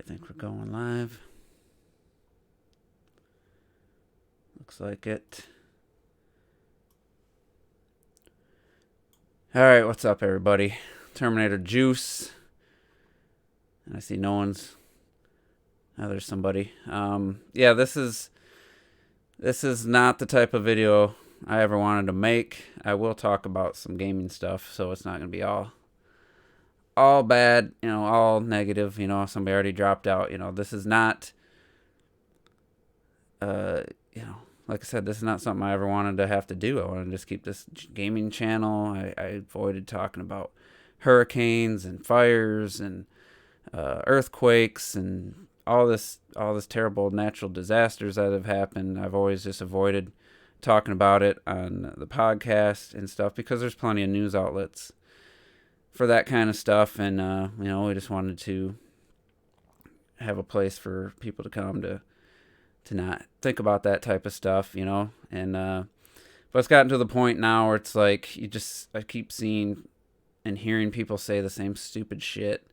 think we're going live. Looks like it. Alright, what's up, everybody? Terminator Juice. I see no one's... Oh, there's somebody. Yeah, this is not the type of video I ever wanted to make. I will talk about some gaming stuff, so it's not going to be all bad, all negative, somebody already dropped out. This is not, like I said, this is not something I ever wanted to have to do. I wanted to just keep this gaming channel. I avoided talking about hurricanes and fires and earthquakes and all this terrible natural disasters that have happened. I've always just avoided talking about it on the podcast and stuff because there's plenty of news outlets for that kind of stuff, and we just wanted to have a place for people to come to not think about that type of stuff, and but it's gotten to the point now where it's like I keep seeing and hearing people say the same stupid shit,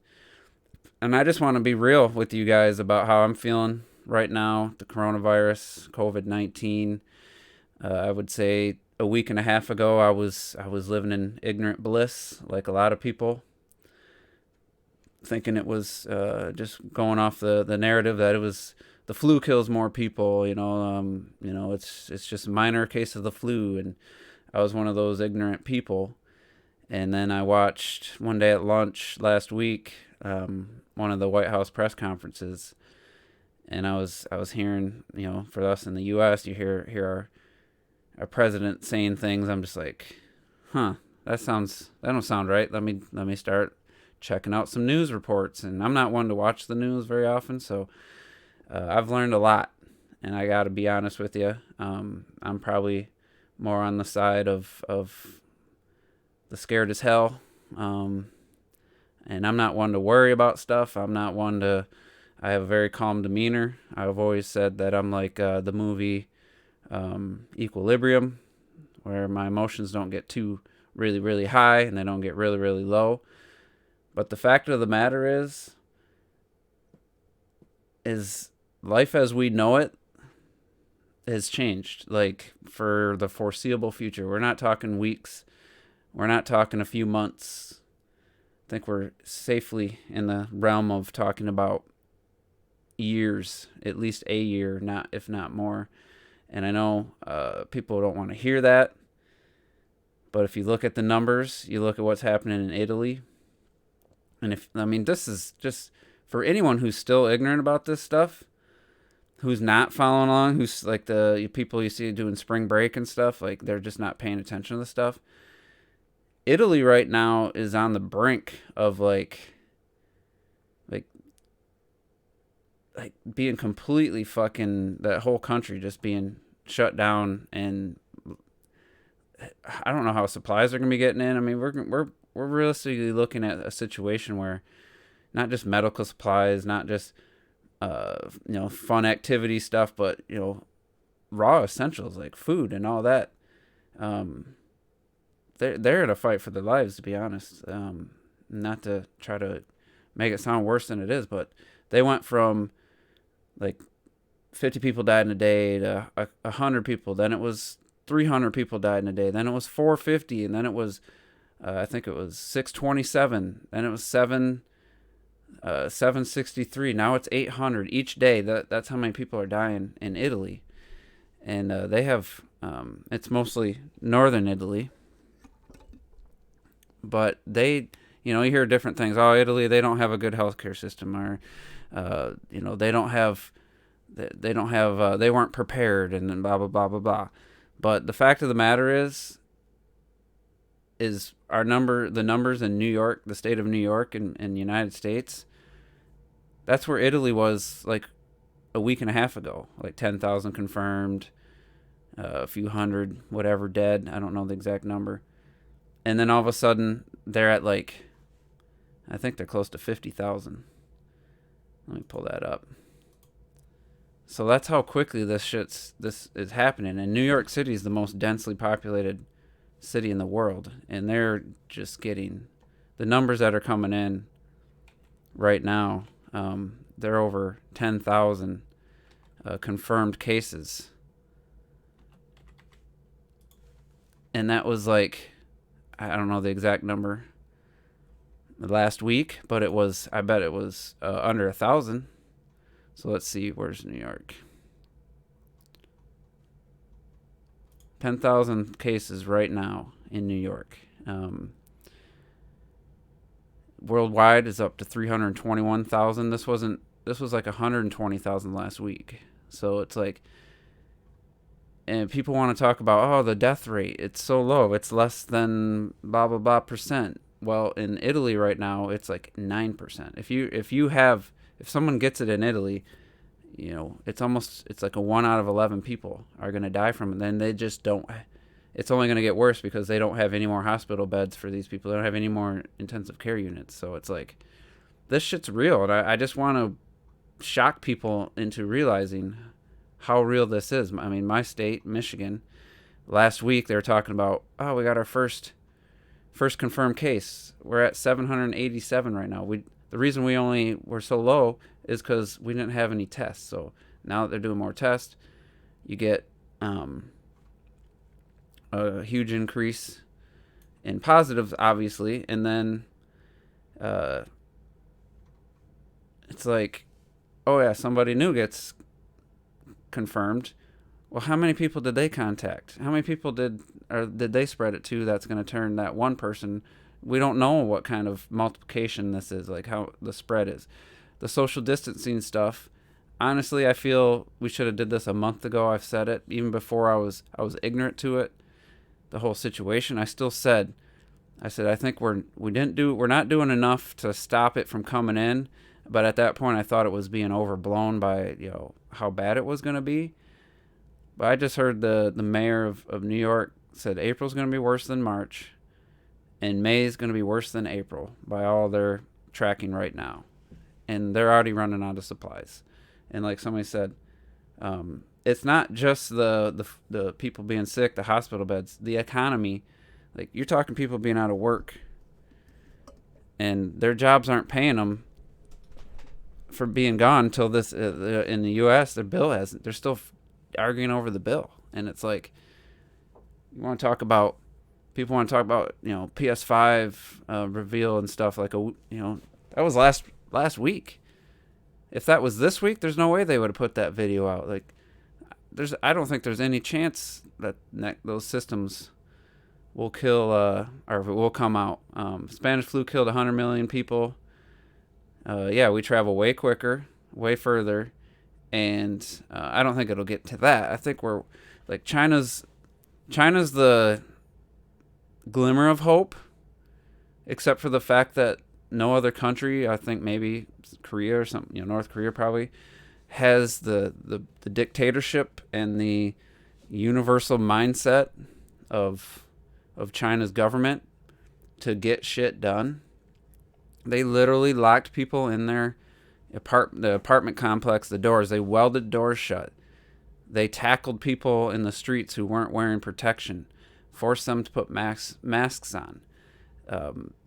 and I just want to be real with you guys about how I'm feeling right now. The coronavirus, COVID-19. I would say a week and a half ago, I was living in ignorant bliss, like a lot of people, thinking it was just going off the narrative that it was the flu kills more people. It's just a minor case of the flu, and I was one of those ignorant people. And then I watched one day at lunch last week one of the White House press conferences, and I was hearing, for us in the U.S., you hear our president saying things. I'm just like, that don't sound right. Let me start checking out some news reports. And I'm not one to watch the news very often, so I've learned a lot. And I got to be honest with you, I'm probably more on the side of the scared as hell. And I'm not one to worry about stuff. I have a very calm demeanor. I've always said that I'm like the movie Equilibrium, where my emotions don't get too really, really high and they don't get really, really low. But the fact of the matter is life as we know it has changed, like for the foreseeable future. We're not talking weeks. We're not talking a few months. I think we're safely in the realm of talking about years, at least a year, if not more. And I know people don't want to hear that, but if you look at the numbers, you look at what's happening in Italy, and this is just for anyone who's still ignorant about this stuff, who's not following along, who's like the people you see doing spring break and stuff, like they're just not paying attention to the stuff. Italy right now is on the brink of like being completely fucking, that whole country just being shut down, and I don't know how supplies are gonna be getting in. I mean, we're realistically looking at a situation where not just medical supplies, not just fun activity stuff, but raw essentials like food and all that. They're in a fight for their lives, to be honest. Not to try to make it sound worse than it is, but they went from like 50 people died in a day to 100 people. Then it was 300 people died in a day. Then it was 450, and then it was I think it was 627. Then it was 763. Now it's 800 each day. That's how many people are dying in Italy, and they have it's mostly northern Italy, but they, you hear different things. Oh, Italy, they don't have a good healthcare system, or they weren't prepared, and then blah blah blah blah blah. But the fact of the matter is the numbers in New York, the state of New York, and the United States. That's where Italy was like a week and a half ago. Like 10,000 confirmed, a few hundred, whatever, dead. I don't know the exact number. And then all of a sudden, they're at like, I think they're close to 50,000. Let me pull that up. So that's how quickly this is happening. And New York City is the most densely populated city in the world, and they're just getting the numbers that are coming in right now. they're over 10,000 confirmed cases. And that was like, I don't know the exact number last week, but I bet it was under 1,000. So let's see, where's New York? 10,000 cases right now in New York. Worldwide is up to 321,000. This was like 120,000 last week. So it's like, and people want to talk about, oh, the death rate, it's so low, it's less than blah blah blah percent. Well, in Italy right now, it's like 9%. If someone gets it in Italy, it's like a 1 out of 11 people are going to die from it. Then they just don't. It's only going to get worse because they don't have any more hospital beds for these people. They don't have any more intensive care units. So it's like, this shit's real. And I just want to shock people into realizing how real this is. I mean, my state, Michigan, last week they were talking about, oh, we got our first confirmed case. We're at 787 right now. The reason we were so low is because we didn't have any tests. So now that they're doing more tests, you get a huge increase in positives, obviously, and then it's like, oh yeah, somebody new gets confirmed. Well, how many people did they contact? How many people did they spread it to? That's going to turn that one person. We don't know what kind of multiplication this is, like how the spread is. The social distancing stuff, honestly, I feel we should have did this a month ago. I've said it even before I was ignorant to it, the whole situation. I said I think we're not doing enough to stop it from coming in. But at that point, I thought it was being overblown by how bad it was going to be. But I just heard the mayor of New York said April's going to be worse than March, and May is going to be worse than April by all their tracking right now. And they're already running out of supplies. And like somebody said, it's not just the people being sick, the hospital beds, the economy. Like, you're talking people being out of work, and their jobs aren't paying them for being gone until this in the U.S. Their bill hasn't. They're still arguing over the bill, and it's like, people want to talk about PS5 reveal and stuff, like that was last week. If that was this week, there's no way they would have put that video out. Like, I don't think there's any chance that those systems will kill or will come out. Spanish flu killed 100 million people. We travel way quicker, way further, and I don't think it'll get to that. I think we're like China's the glimmer of hope, except for the fact that no other country, I think maybe Korea or something, North Korea probably, has the dictatorship and the universal mindset of China's government to get shit done. They literally locked people in their the apartment complex, the doors. They welded doors shut. They tackled people in the streets who weren't wearing protection, forced them to put masks on.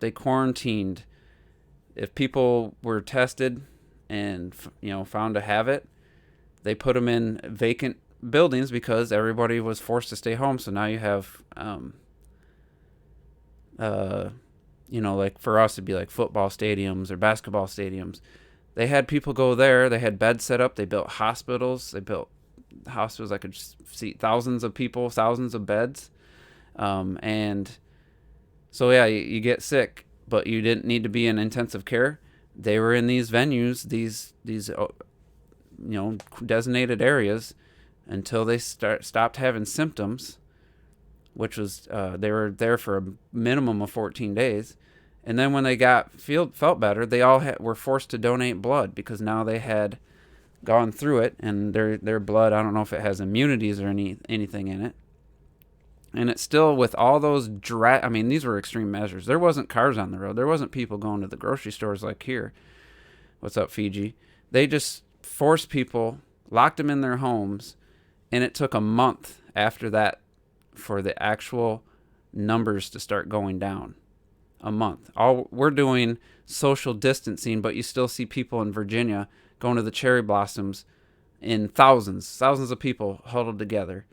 They quarantined. If people were tested and found to have it, they put them in vacant buildings because everybody was forced to stay home. So now you have like for us, it'd be like football stadiums or basketball stadiums. They had people go there. They had beds set up. They built hospitals. They built hospitals that could seat thousands of people, thousands of beds. And so, yeah, you get sick, but you didn't need to be in intensive care. They were in these venues, these designated areas until they stopped having symptoms, which was they were there for a minimum of 14 days. And then when they felt better, they all were forced to donate blood because now they had gone through it, and their blood, I don't know if it has immunities or anything in it. And it's still with all those these were extreme measures. There wasn't cars on the road. There wasn't people going to the grocery stores like here. What's up, Fiji? They just forced people, locked them in their homes, and it took a month after that for the actual numbers to start going down. a month. All we're doing social distancing, but you still see people in Virginia going to the cherry blossoms in thousands of people huddled together.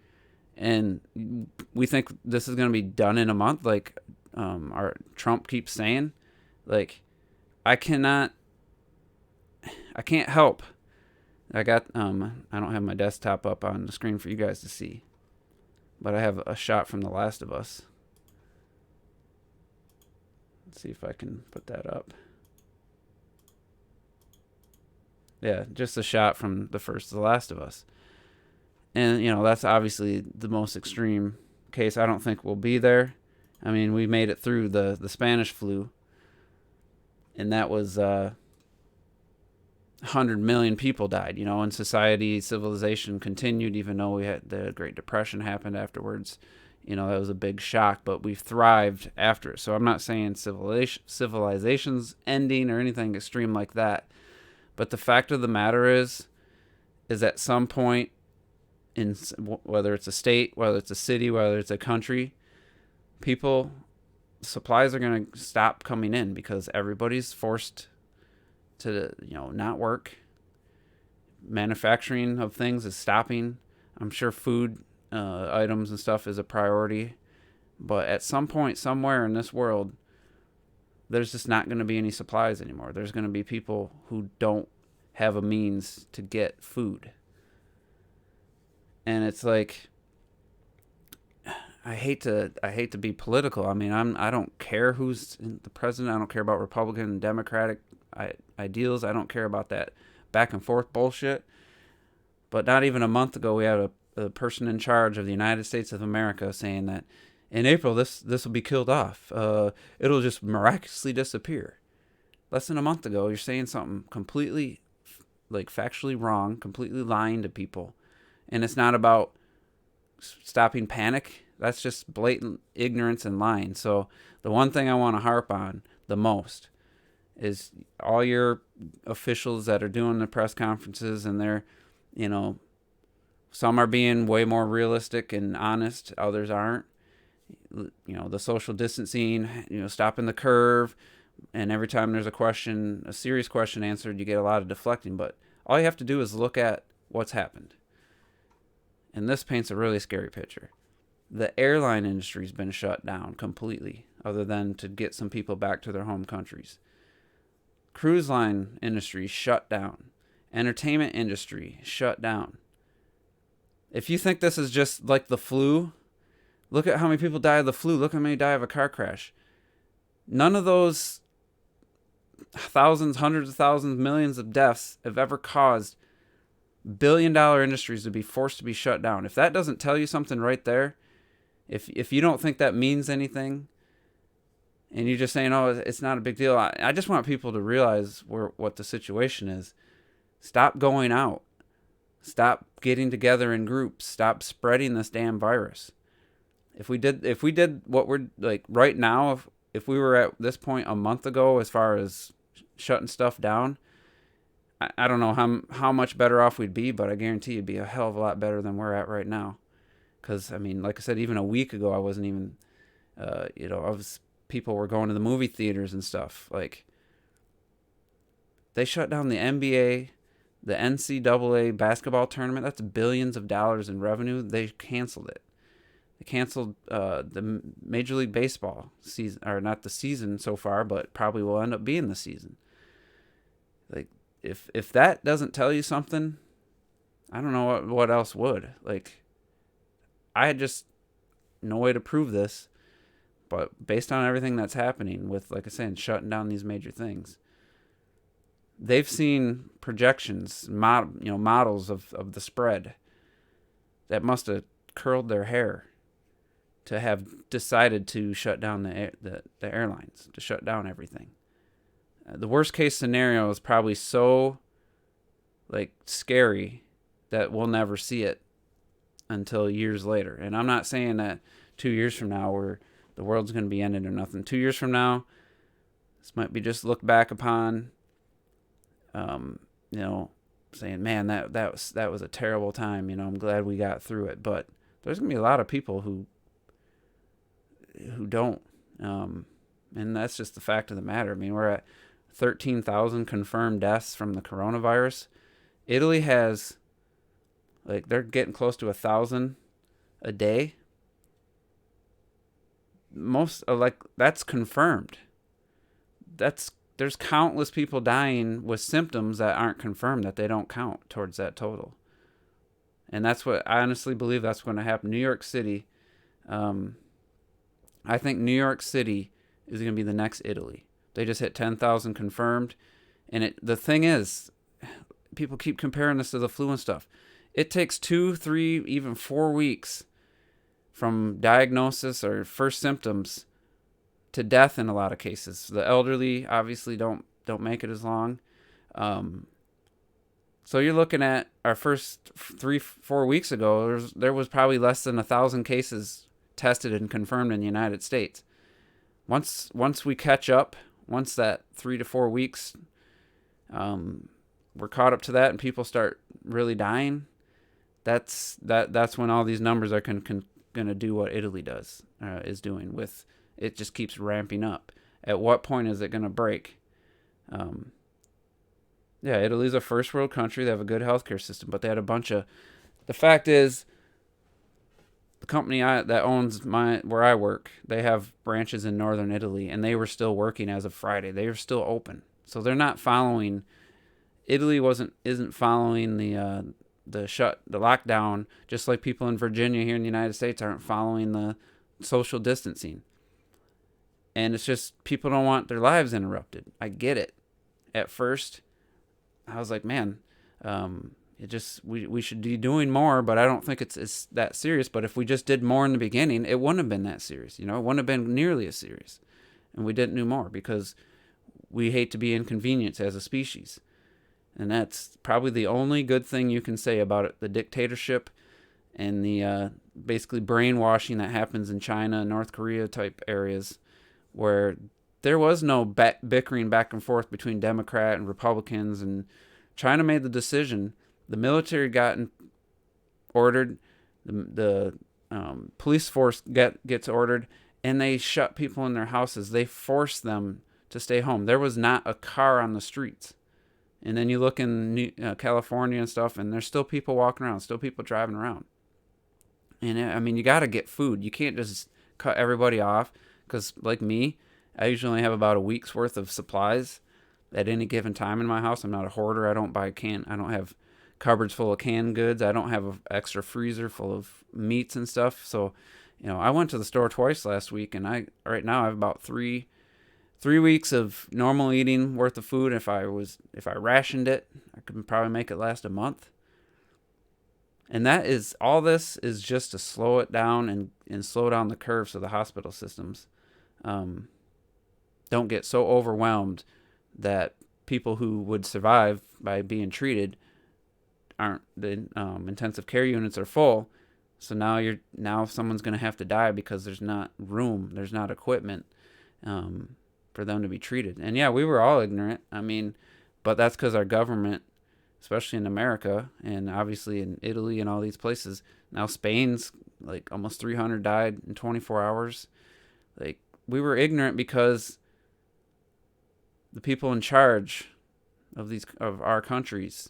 And we think this is going to be done in a month, like our Trump keeps saying. Like, I can't help. I don't have my desktop up on the screen for you guys to see, but I have a shot from The Last of Us. Let's see if I can put that up. Yeah, just a shot from the first The Last of Us. And, that's obviously the most extreme case. I don't think we'll be there. I mean, we made it through the Spanish flu, and that was 100 million people died, and society, civilization continued, even though we had the Great Depression happened afterwards. That was a big shock, but we've thrived after it. So I'm not saying civilization's ending or anything extreme like that. But the fact of the matter is at some point, in whether it's a state, whether it's a city, whether it's a country, supplies are going to stop coming in because everybody's forced to, not work. Manufacturing of things is stopping. I'm sure food items and stuff is a priority. But at some point, somewhere in this world, there's just not going to be any supplies anymore. There's going to be people who don't have a means to get food. And it's like, I hate to be political. I mean, I don't care who's the president. I don't care about Republican and Democratic ideals. I don't care about that back and forth bullshit. But not even a month ago, we had a person in charge of the United States of America saying that in April this will be killed off. It'll just miraculously disappear. Less than a month ago, you're saying something completely, factually wrong, completely lying to people. And it's not about stopping panic. That's just blatant ignorance and lying. So the one thing I want to harp on the most is all your officials that are doing the press conferences, and they're, some are being way more realistic and honest, others aren't. The social distancing, stopping the curve, and every time there's a serious question answered, you get a lot of deflecting. But all you have to do is look at what's happened. And this paints a really scary picture. The airline industry's been shut down completely, other than to get some people back to their home countries. Cruise line industry shut down. Entertainment industry shut down. If you think this is just like the flu, look at how many people die of the flu. Look how many die of a car crash. None of those thousands, hundreds of thousands, millions of deaths have ever caused billion-dollar industries to be forced to be shut down. If that doesn't tell you something right there, if you don't think that means anything, and you're just saying, oh, it's not a big deal, I just want people to realize what the situation is. Stop going out. Stop getting together in groups. Stop spreading this damn virus. If we did what we're like right now, if we were at this point a month ago as far as shutting stuff down, I don't know how much better off we'd be, but I guarantee you'd be a hell of a lot better than we're at right now. Because, I mean, like I said, even a week ago, I wasn't even, people were going to the movie theaters and stuff. Like, they shut down the NBA, the NCAA basketball tournament. That's billions of dollars in revenue. They canceled it. They canceled the Major League Baseball season, or not the season so far, but probably will end up being the season. Like, if that doesn't tell you something, I don't know what else would. Like, I had just no way to prove this, but based on everything that's happening with, like I said, shutting down these major things, they've seen projections, models of the spread that must have curled their hair to have decided to shut down the airlines, to shut down everything. The worst case scenario is probably so scary that we'll never see it until years later. And I'm not saying that 2 years from now the world's going to be ended or nothing. 2 years from now, this might be just looked back upon, saying, man, that was a terrible time. I'm glad we got through it. But there's going to be a lot of people who don't. And that's just the fact of the matter. I mean, we're at 13,000 confirmed deaths from the coronavirus. Italy has, like, they're getting close to 1,000 a day. Most, like, that's confirmed. There's countless people dying with symptoms that aren't confirmed, that they don't count towards that total. And that's what I honestly believe that's going to happen. New York City, I think New York City is going to be the next Italy. They just hit 10,000 confirmed. And the thing is, people keep comparing this to the flu and stuff. It takes 2, 3, even 4 weeks from diagnosis or first symptoms to death in a lot of cases. The elderly obviously don't make it as long. So you're looking at our first 3-4 weeks ago, there was probably less than 1,000 cases tested and confirmed in the United States. Once we catch up, once that 3 to 4 weeks, we're caught up to that, and people start really dying. That's when all these numbers are going to do what Italy is doing with. It just keeps ramping up. At what point is it going to break? Yeah, Italy's a first world country. They have a good healthcare system, but they had a bunch of. The fact is, the company that owns where I work, they have branches in northern Italy, and they were still working as of Friday. They were still open, so they're not following. Italy isn't following the lockdown, just like people in Virginia here in the United States aren't following the social distancing. And it's just people don't want their lives interrupted. I get it. At first, I was like, man, we should be doing more, but I don't think it's that serious. But if we just did more in the beginning, it wouldn't have been that serious. It wouldn't have been nearly as serious. And we didn't do more because we hate to be inconvenienced as a species. And that's probably the only good thing you can say about it. The dictatorship and the basically brainwashing that happens in China and North Korea type areas, where there was no bickering back and forth between Democrat and Republicans, and China made the decision. The military got ordered, the police force gets ordered, and they shut people in their houses. They forced them to stay home. There was not a car on the streets. And then you look in California and stuff, and there's still people walking around, still people driving around. And I mean, you got to get food. You can't just cut everybody off, because like me, I usually only have about a week's worth of supplies at any given time in my house. I'm not a hoarder. I don't have cupboards full of canned goods. I don't have an extra freezer full of meats and stuff. So, I went to the store twice last week, and right now I have about 3 weeks of normal eating worth of food. If I rationed it, I could probably make it last a month. And all this is just to slow it down and slow down the curve so the hospital systems don't get so overwhelmed that people who would survive by being treated aren't. The intensive care units are full. So now someone's going to have to die because there's not room, there's not equipment for them to be treated. And yeah, we were all ignorant. I mean, but that's because our government, especially in America and obviously in Italy and all these places, now Spain's like almost 300 died in 24 hours. Like, we were ignorant because the people in charge of our countries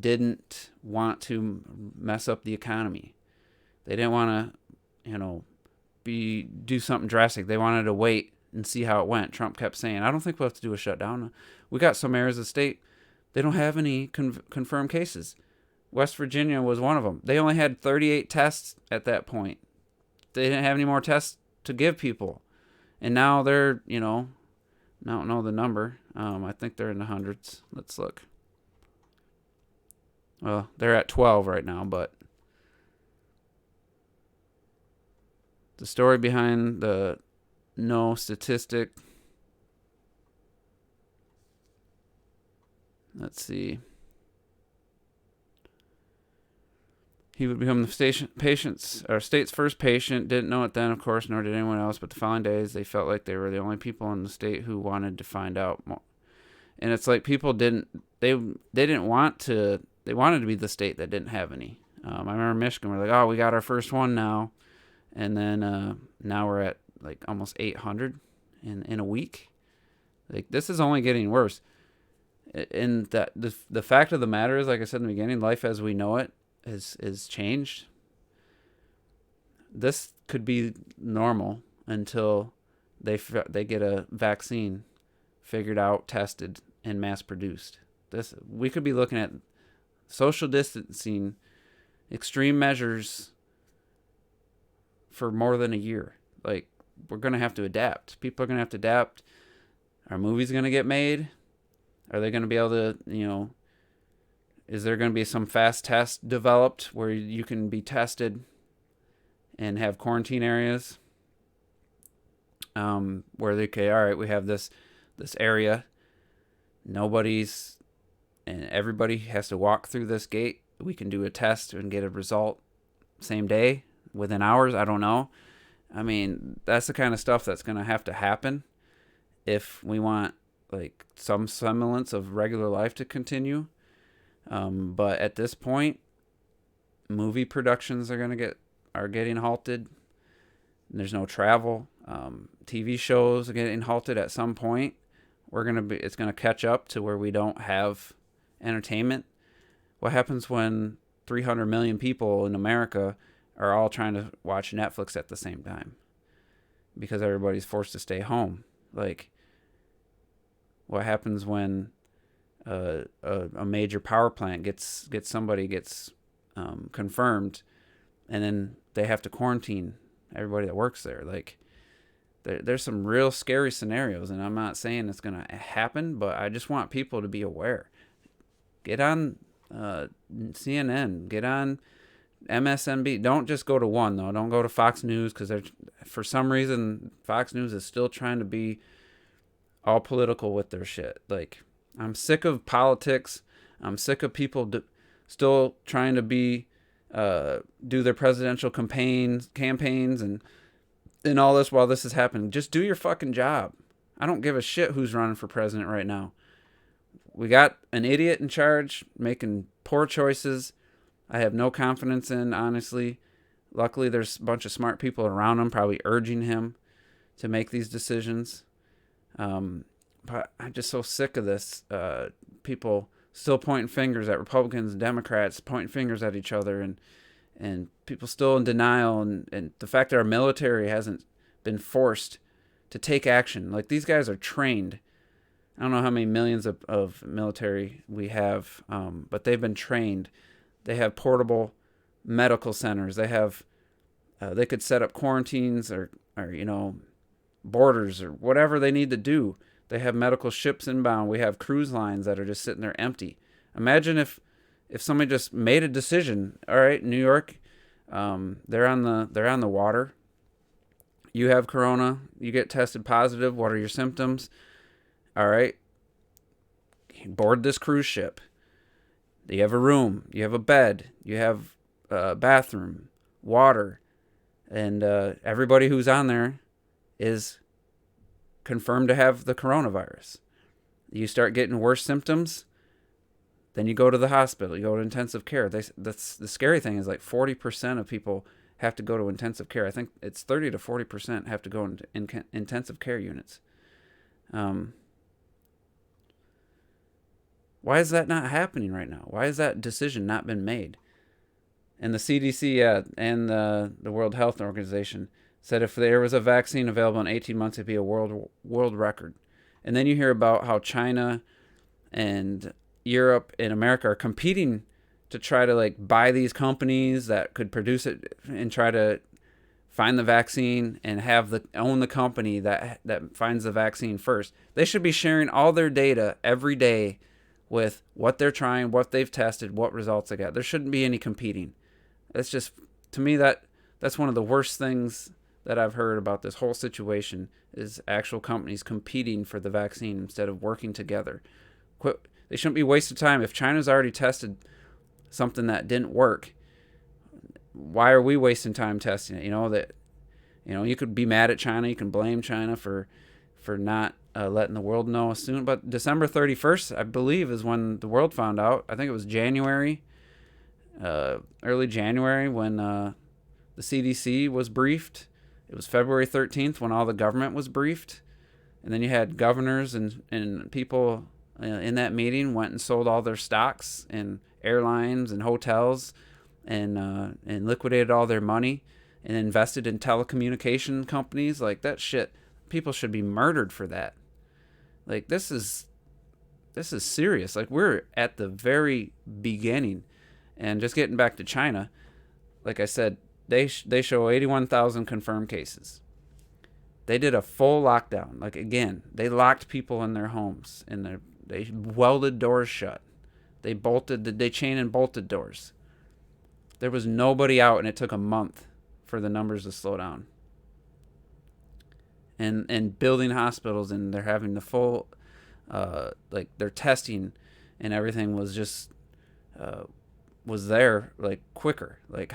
didn't want to mess up the economy. They didn't want to, do something drastic. They wanted to wait and see how it went. Trump kept saying, I don't think we'll have to do a shutdown. We got some areas of the state, they don't have any confirmed cases. West Virginia was one of them. They only had 38 tests at that point. They didn't have any more tests to give people. And now they're, I don't know the number. I think they're in the hundreds. Let's look. Well, they're at 12 right now, but the story behind the no statistic. Let's see. He would become the state's first patient. Didn't know it then, of course, nor did anyone else. But the following days, they felt like they were the only people in the state who wanted to find out more. And it's like people didn't. They didn't want to. They wanted to be the state that didn't have any. I remember Michigan. We're like, oh, we got our first one now, and then now we're at like almost 800 in a week. Like, this is only getting worse. And that the fact of the matter is, like I said in the beginning, life as we know it is changed. This could be normal until they get a vaccine figured out, tested, and mass produced. We could be looking at social distancing, extreme measures for more than a year. Like, we're going to have to adapt. People are going to have to adapt. Are movies going to get made? Are they going to be able to, is there going to be some fast test developed where you can be tested and have quarantine areas? Where all right, we have this area. And everybody has to walk through this gate. We can do a test and get a result same day, within hours. I don't know. I mean, that's the kind of stuff that's going to have to happen if we want like some semblance of regular life to continue. But at this point, movie productions are getting halted. There's no travel. TV shows are getting halted at some point. It's gonna catch up to where we don't have entertainment. What happens when 300 million people in America are all trying to watch Netflix at the same time because everybody's forced to stay home? Like, what happens when a major power plant gets confirmed, and then they have to quarantine everybody that works there? Like, there's some real scary scenarios, and I'm not saying it's going to happen, but I just want people to be aware. Get on CNN, get on MSNBC. Don't just go to one, though. Don't go to Fox News, because for some reason Fox News is still trying to be all political with their shit. Like, I'm sick of politics. I'm sick of people still trying to do their presidential campaigns and all this while this is happening. Just do your fucking job. I don't give a shit who's running for president right now. We got an idiot in charge making poor choices I have no confidence in, honestly. Luckily, there's a bunch of smart people around him probably urging him to make these decisions. But I'm just so sick of this. People still pointing fingers at Republicans and Democrats, pointing fingers at each other, and people still in denial. And the fact that our military hasn't been forced to take action. Like, these guys are trained. I don't know how many millions of military we have, but they've been trained. They have portable medical centers. They have, they could set up quarantines or borders or whatever they need to do. They have medical ships inbound. We have cruise lines that are just sitting there empty. Imagine if somebody just made a decision. All right, New York, they're on the water. You have corona. You get tested positive. What are your symptoms? All right, board this cruise ship. You have a room. You have a bed. You have a bathroom, water, and everybody who's on there is confirmed to have the coronavirus. You start getting worse symptoms, then you go to the hospital. You go to intensive care. That's the scary thing is, like, 40% of people have to go to intensive care. I think it's 30 to 40% have to go into intensive care units. Why is that not happening right now? Why has that decision not been made? And the CDC and the World Health Organization said if there was a vaccine available in 18 months, it'd be a world record. And then you hear about how China and Europe and America are competing to try to, like, buy these companies that could produce it and try to find the vaccine and own the company that finds the vaccine first. They should be sharing all their data every day with what they're trying, what they've tested, what results they got. There shouldn't be any competing. That's just, to me, that's one of the worst things that I've heard about this whole situation is actual companies competing for the vaccine instead of working together. They shouldn't be wasting time. If China's already tested something that didn't work, why are we wasting time testing it? You could be mad at China. You can blame China for not letting the world know soon. But December 31st, I believe, is when the world found out. I think it was January, early January, when the CDC was briefed. It was February 13th when all the government was briefed. And then you had governors and people in that meeting went and sold all their stocks in airlines and hotels and liquidated all their money and invested in telecommunication companies. Like, that shit, people should be murdered for that. Like, this is serious. Like, we're at the very beginning. And just getting back to China, like I said, they show 81,000 confirmed cases. They did a full lockdown. Like, again, they locked people in their homes, and they welded doors shut. They chain and bolted doors. There was nobody out, and it took a month for the numbers to slow down. And building hospitals, and they're having the full, like, their testing and everything was just, was there, like, quicker. Like,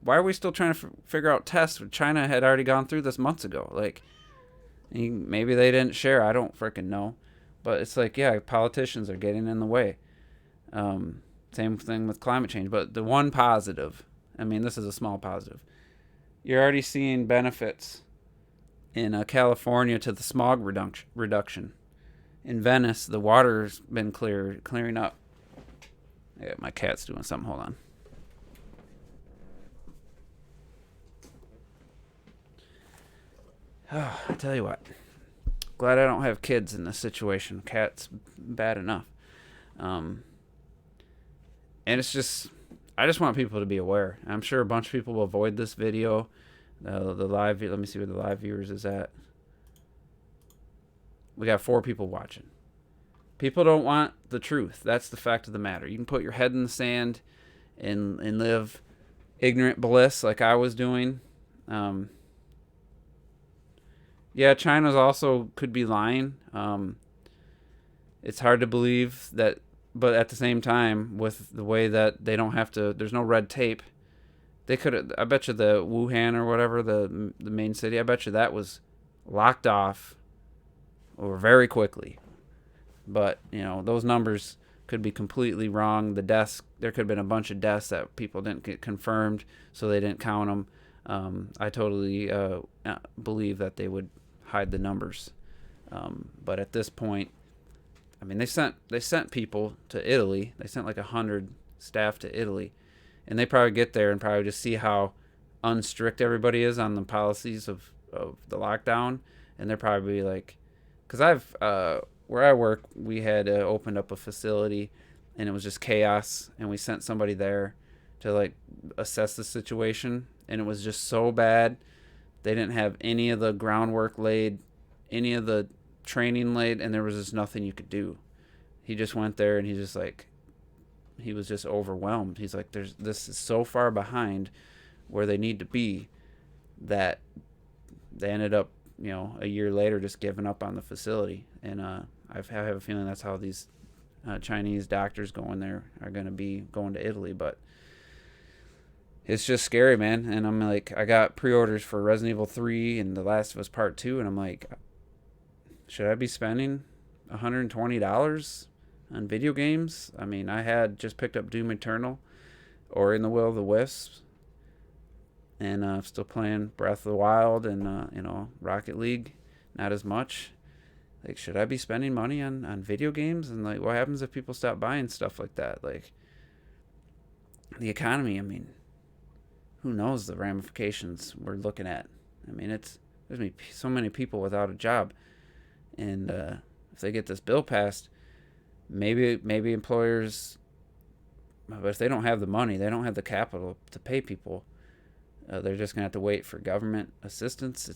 why are we still trying to figure out tests? China had already gone through this months ago. Like, maybe they didn't share. I don't freaking know. But it's like, yeah, politicians are getting in the way. Same thing with climate change. But the one positive, I mean, this is a small positive. You're already seeing benefits in California to the smog reduction. In Venice, the water's been clearing up. Yeah, my cat's doing something. Hold on. Oh, I tell you what. Glad I don't have kids in this situation. Cats, bad enough. And it's just, I just want people to be aware. I'm sure a bunch of people will avoid this video. The live, let me see where the live viewers is at. We got 4 people watching. People don't want the truth. That's the fact of the matter. You can put your head in the sand and live ignorant bliss like I was doing. Yeah, China's also could be lying. It's hard to believe that, but at the same time, with the way that they don't have to, there's no red tape. They could, I bet you the Wuhan or whatever, the main city, I bet you that was locked off or very quickly. But, you know, those numbers could be completely wrong. The deaths, there could have been a bunch of deaths that people didn't get confirmed, so they didn't count them. I totally believe that they would hide the numbers. But at this point, I mean, they sent people to Italy. They sent like 100 staff to Italy, and they probably get there and probably just see how unstrict everybody is on the policies of the lockdown, and they're probably like, because where I work, we had opened up a facility, and it was just chaos, and we sent somebody there to like assess the situation, and it was just so bad. They didn't have any of the groundwork laid, any of the training laid, and there was just nothing you could do. He just went there, and he was just overwhelmed. He's like, this is so far behind where they need to be that they ended up, you know, a year later just giving up on the facility. And I have a feeling that's how these Chinese doctors going there are going to be going to Italy. But it's just scary, man. And I'm like, I got pre-orders for Resident Evil 3 and The Last of Us Part 2, and I'm like, should I be spending $120 on video games? I mean, I had just picked up Doom Eternal or In the Will of the Wisps, and I'm still playing Breath of the Wild and you know, Rocket League. Not as much. Like, should I be spending money on video games? And like, what happens if people stop buying stuff like that? Like, the economy, I mean, who knows the ramifications we're looking at? I mean, there's so many people without a job, and if they get this bill passed, maybe employers, but if they don't have the money, they don't have the capital to pay people, they're just gonna have to wait for government assistance.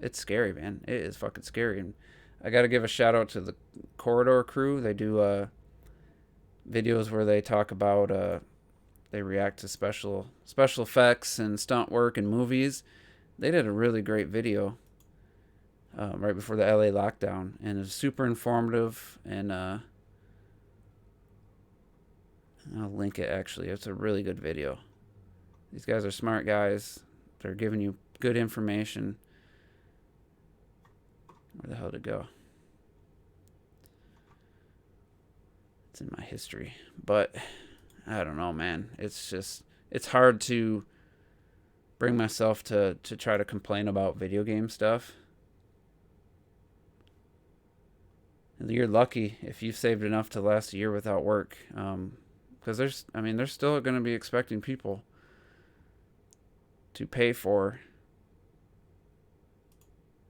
It's scary, man. It is fucking scary. And I got to give a shout out to the Corridor crew. They do videos where they talk about they react to special effects and stunt work in movies. They did a really great video right before the LA lockdown, and it was super informative. And I'll link it, actually. It's a really good video. These guys are smart guys. They're giving you good information. Where the hell did it go? It's in my history. But I don't know, man. It's hard to bring myself to try to complain about video game stuff. You're lucky if you've saved enough to last a year without work. Because they're still going to be expecting people to pay for,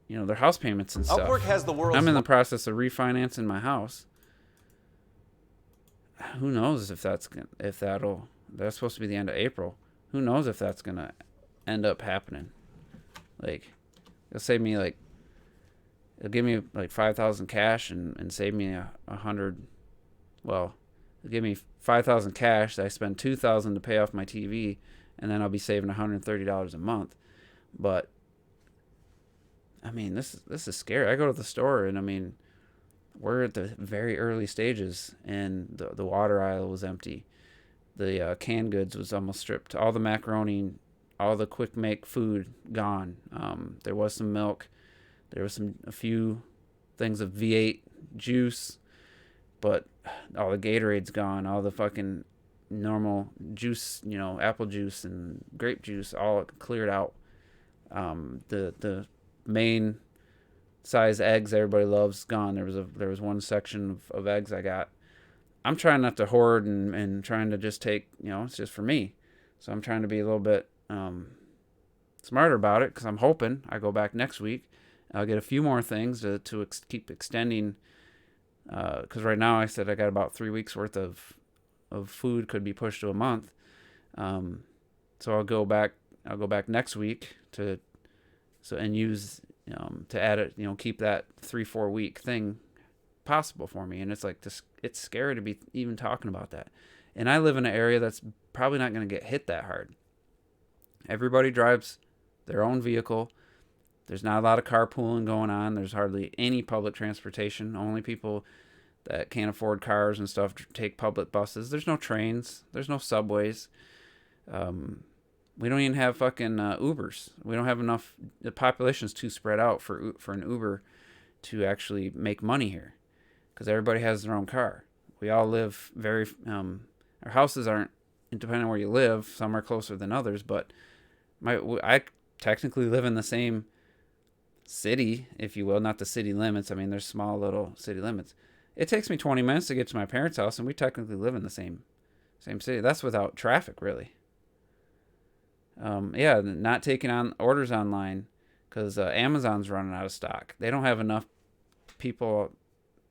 their house payments and stuff. Upwork has the world's I'm in the process of refinancing my house. Who knows if that's supposed to be the end of April. Who knows if that's gonna end up happening? Like, it'll save me it'll give me like 5,000 cash and save me 100. Well, it'll give me 5,000 cash. I spend 2,000 to pay off my TV, and then I'll be saving $130 a month. But I mean, this is scary. I go to the store, and I mean, we're at the very early stages, and the water aisle was empty. The canned goods was almost stripped. All the macaroni, all the quick make food gone. There was some milk. There was a few things of V8 juice, but all the Gatorade's gone. All the fucking normal juice, apple juice and grape juice, all cleared out. The main size eggs everybody loves gone. There was one section of eggs I got. I'm trying not to hoard and trying to just take, it's just for me. So I'm trying to be a little bit smarter about it, because I'm hoping I go back next week. I'll get a few more things to keep extending, because right now I said I got about 3 weeks worth of food, could be pushed to a month. So I'll go back next week and use to add it, keep that 3-4 week thing possible for me. And it's like this, it's scary to be even talking about that. And I live in an area that's probably not going to get hit that hard. Everybody drives their own vehicle. There's not a lot of carpooling going on. There's hardly any public transportation. Only people that can't afford cars and stuff take public buses. There's no trains. There's no subways. We don't even have fucking Ubers. We don't have enough. The population's too spread out for an Uber to actually make money here, because everybody has their own car. We all live very. Our houses aren't, depending on where you live. Some are closer than others, but I technically live in the same city, if you will, not the city limits. I mean, there's small little city limits. It takes me 20 minutes to get to my parents' house, and we technically live in the same city. That's without traffic, really. Not taking on orders online because Amazon's running out of stock. They don't have enough people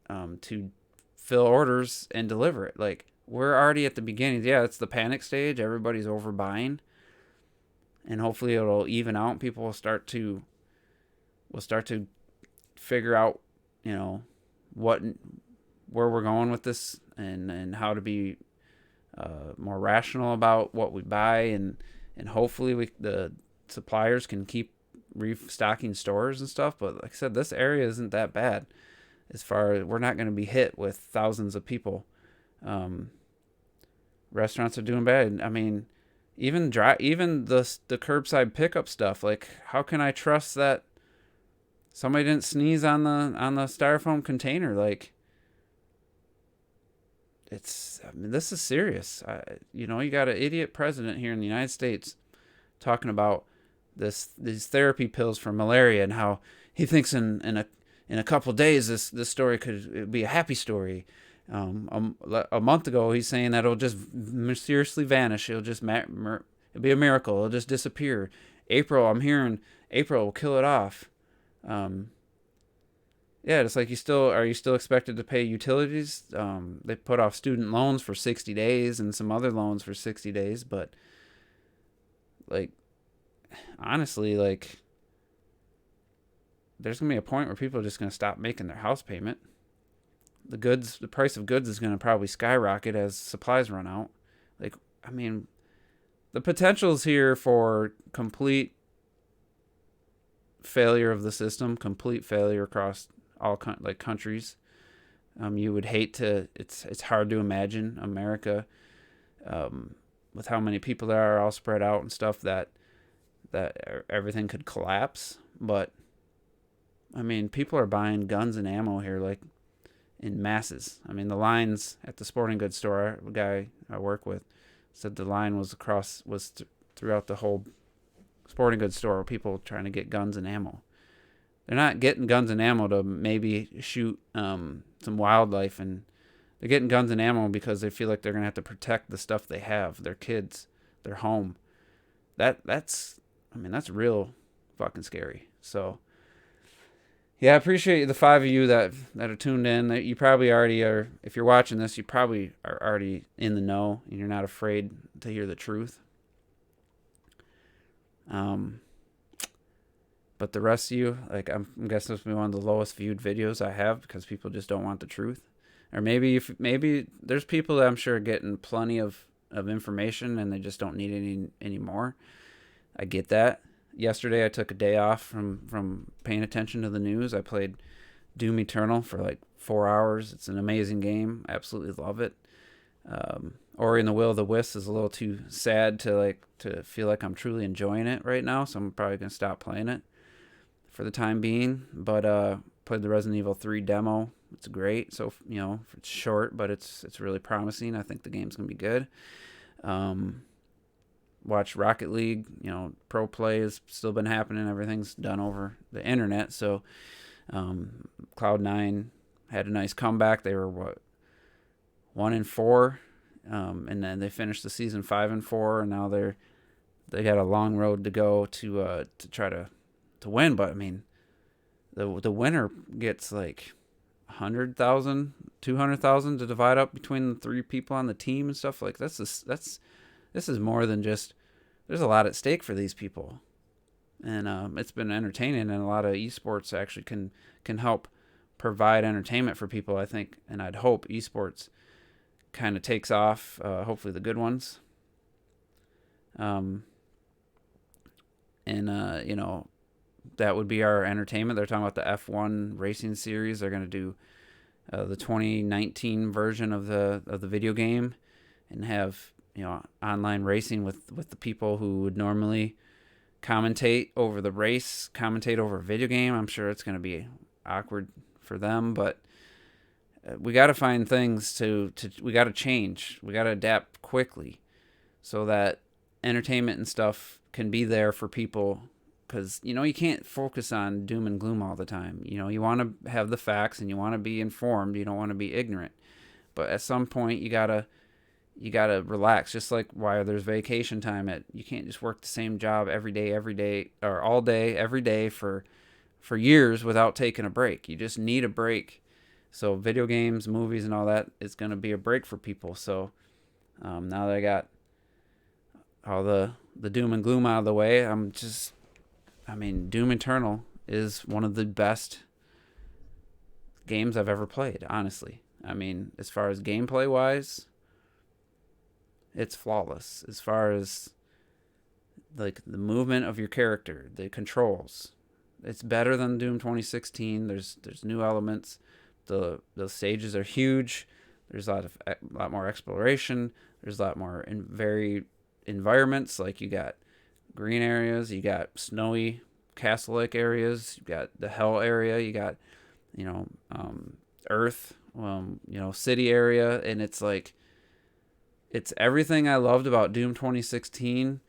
to fill orders and deliver it. Like, we're already at the beginning. Yeah, it's the panic stage. Everybody's overbuying, and hopefully it'll even out, and people will start to figure out, where we're going with this, and how to be more rational about what we buy, and hopefully the suppliers can keep restocking stores and stuff. But like I said, this area isn't that bad. As far as, we're not going to be hit with thousands of people. Restaurants are doing bad. I mean, even the curbside pickup stuff. Like, how can I trust that somebody didn't sneeze on the styrofoam container? Like, this is serious. You got an idiot president here in the United States talking about these therapy pills for malaria, and how he thinks in a couple of days this story could be a happy story. A month ago he's saying that it'll just mysteriously vanish. It'll just it'll be a miracle. It'll just disappear. I'm hearing April will kill it off. It's like, are you still expected to pay utilities? They put off student loans for 60 days and some other loans for 60 days. But, like, honestly, like, there's going to be a point where people are just going to stop making their house payment. The price of goods is going to probably skyrocket as supplies run out. Like, I mean, the potential's here for complete failure of the system, complete failure across all countries. You would hate to. It's hard to imagine America, with how many people there are all spread out and stuff, that everything could collapse. But I mean, people are buying guns and ammo here like in masses. I mean, the lines at the sporting goods store, a guy I work with said the line was throughout the whole sporting goods store, people trying to get guns and ammo. they're not getting guns and ammo to maybe shoot some wildlife, and they're getting guns and ammo because they feel like they're gonna have to protect the stuff they have, their kids, their home. That's that's real fucking scary. So yeah, I appreciate the 5 of you that are tuned in. That you probably already are. If you're watching this, you probably are already in the know, and you're not afraid to hear the truth. But the rest of you, like, I'm guessing this will be one of the lowest viewed videos I have because people just don't want the truth. Or maybe there's people that I'm sure are getting plenty of information and they just don't need any more. I get that. Yesterday I took a day off from paying attention to the news. I played Doom Eternal for like 4 hours. It's an amazing game. I absolutely love it. Ori and the Will of the Wisps is a little too sad to feel like I'm truly enjoying it right now, so I'm probably gonna stop playing it for the time being. But played the Resident Evil 3 demo. It's great. So it's short, but it's really promising. I think the game's gonna be good. Watch Rocket League. Pro play has still been happening. Everything's done over the internet. So Cloud9 had a nice comeback. They were 1-4, and then they finished the season 5-4, and now they got a long road to go to try to win. But I mean, the winner gets like 100,000, 200,000 to divide up between the 3 people on the team and stuff like this is more than just. There's a lot at stake for these people, and it's been entertaining. And a lot of esports actually can help provide entertainment for people, I think, and I'd hope esports kind of takes off. Hopefully, the good ones. That would be our entertainment. They're talking about the F1 racing series. They're going to do the 2019 version of the video game, and have online racing with the people who would normally commentate over the race, commentate over a video game. I'm sure it's going to be awkward for them, but we got to find things we got to change. We got to adapt quickly so that entertainment and stuff can be there for people, because you can't focus on doom and gloom all the time. You want to have the facts and you want to be informed. You don't want to be ignorant, but at some point you gotta relax. Just like why there's vacation time. You can't just work the same job every day or all day every day for years without taking a break. You just need a break. So video games, movies, and all that is going to be a break for people. So now that I got all the doom and gloom out of the way, Doom Eternal is one of the best games I've ever played, honestly. As far as gameplay wise, it's flawless. As far as like the movement of your character, the controls, it's better than Doom 2016. There's new elements. The stages are huge. There's a lot more exploration. There's a lot more varied environments. Like, you got green areas, you got snowy castle-like areas, you got the hell area, you got earth, city area, and it's like, it's everything I loved about Doom 2016,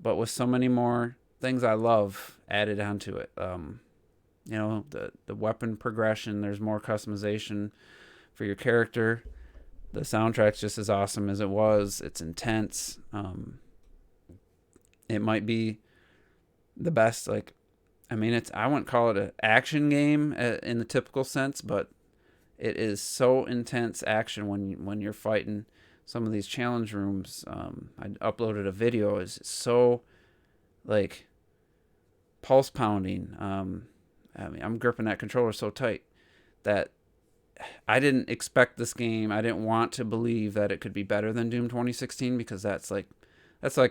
but with so many more things I love added onto it. The weapon progression, there's more customization for your character. The soundtrack's just as awesome as it was. It's intense. It might be the best, I wouldn't call it an action game in the typical sense, but it is so intense action when you're fighting some of these challenge rooms. I uploaded a video. It's so pulse pounding. I'm gripping that controller so tight that I didn't expect this game. I didn't want to believe that it could be better than Doom 2016, because that's like